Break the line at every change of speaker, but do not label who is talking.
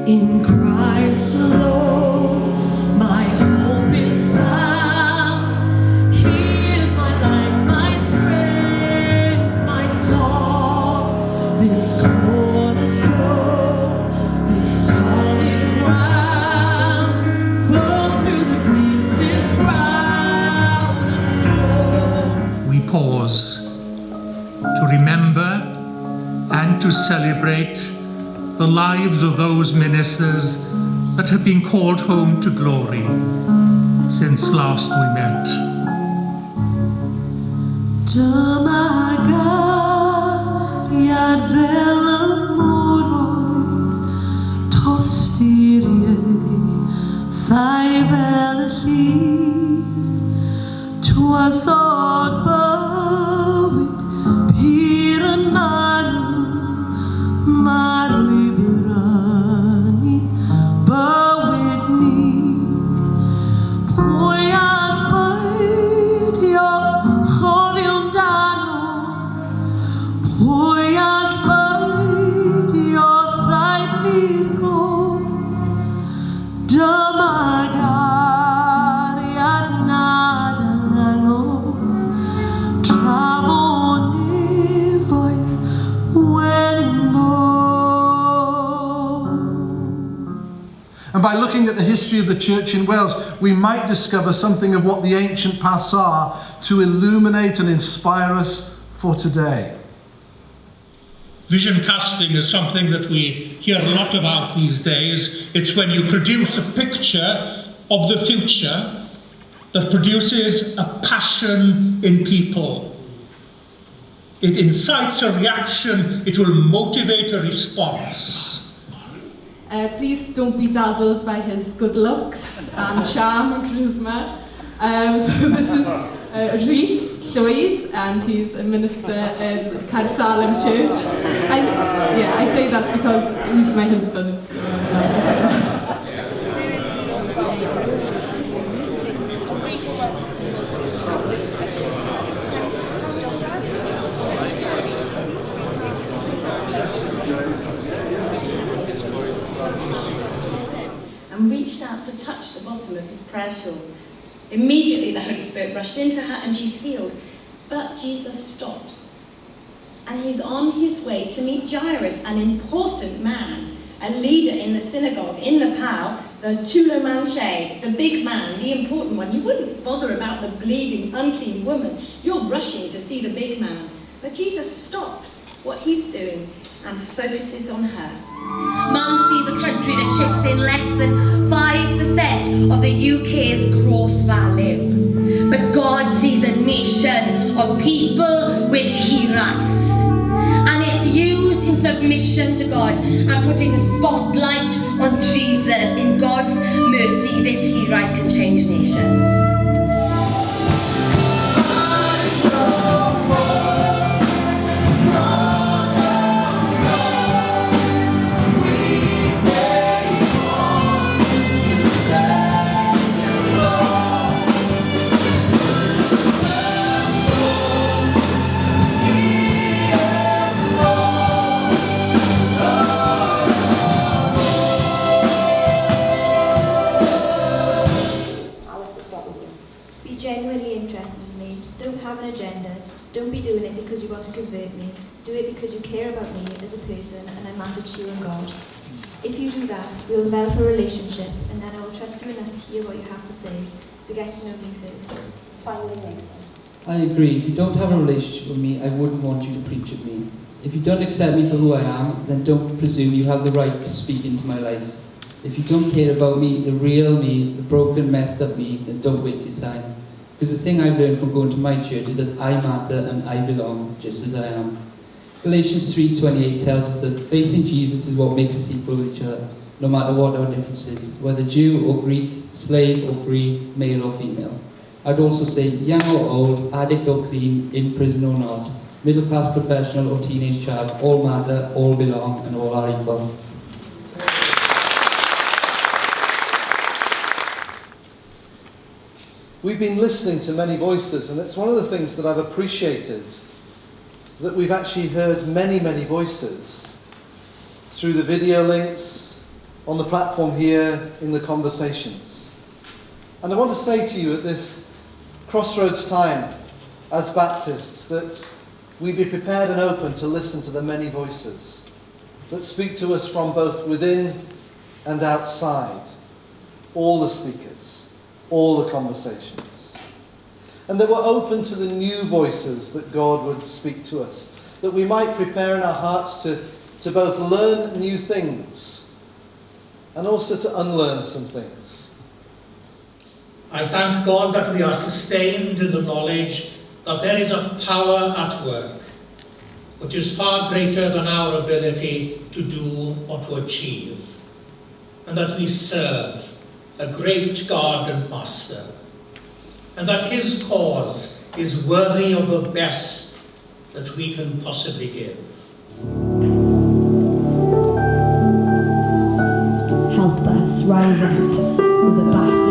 In Christ alone, my hope is found. He is my light, my strength, my song. This cornerstone, this solid ground, firm through the fiercest crowd and storm.
We pause to remember and to celebrate the lives of those ministers that have been called home to glory since last we met.
And by looking at the history of the church in Wales, we might discover something of what the ancient paths are to illuminate and inspire us for today.
Vision casting is something that we hear a lot about these days. It's when you produce a picture of the future that produces a passion in people. It incites a reaction, it will motivate a response.
Please don't be dazzled by his good looks and charm and charisma. So this is Rhys Llwyd, and he's a minister at Caersalem Church. I say that because he's my husband. So I'm glad to say that.
And reached out to touch the bottom of his prayer shawl. Immediately the Holy Spirit rushed into her and she's healed. But Jesus stops. And he's on his way to meet Jairus, an important man, a leader in the synagogue in Nepal, the Tulo Manche, the big man, the important one. You wouldn't bother about the bleeding, unclean woman. You're rushing to see the big man. But Jesus stops what he's doing and focuses on her.
Mum sees a country that chips in less than 5% of the UK's gross value. But God sees a nation of people with hiraeth. And if used in submission to God and putting the spotlight on Jesus, in God's mercy, this hiraeth can change nations.
Genuinely interested in me. Don't have an agenda. Don't be doing it because you want to convert me. Do it because you care about me as a person and I matter to you and God. If you do that, we'll develop a relationship and then I will trust you enough to hear what you have to say, but get to know me first. Finally, Nathan.
I agree. If you don't have a relationship with me, I wouldn't want you to preach at me. If you don't accept me for who I am, then don't presume you have the right to speak into my life. If you don't care about me, the real me, the broken, messed up me, then don't waste your time. Because the thing I've learned from going to my church is that I matter and I belong just as I am. Galatians 3:28 tells us that faith in Jesus is what makes us equal with each other, no matter what our differences, whether Jew or Greek, slave or free, male or female. I'd also say young or old, addict or clean, in prison or not, middle class professional or teenage child, all matter, all belong, and all are equal.
We've been listening to many voices, and it's one of the things that I've appreciated, that we've actually heard many, many voices through the video links, on the platform here, in the conversations. And I want to say to you at this crossroads time as Baptists that we be prepared and open to listen to the many voices that speak to us from both within and outside, all the speakers, all the conversations. And that we're open to the new voices that God would speak to us, that we might prepare in our hearts to both learn new things and also to unlearn some things.
I thank God that we are sustained in the knowledge that there is a power at work which is far greater than our ability to do or to achieve, and that we serve a great God and Master, and that his cause is worthy of the best that we can possibly give.
Help us rise up with a battle.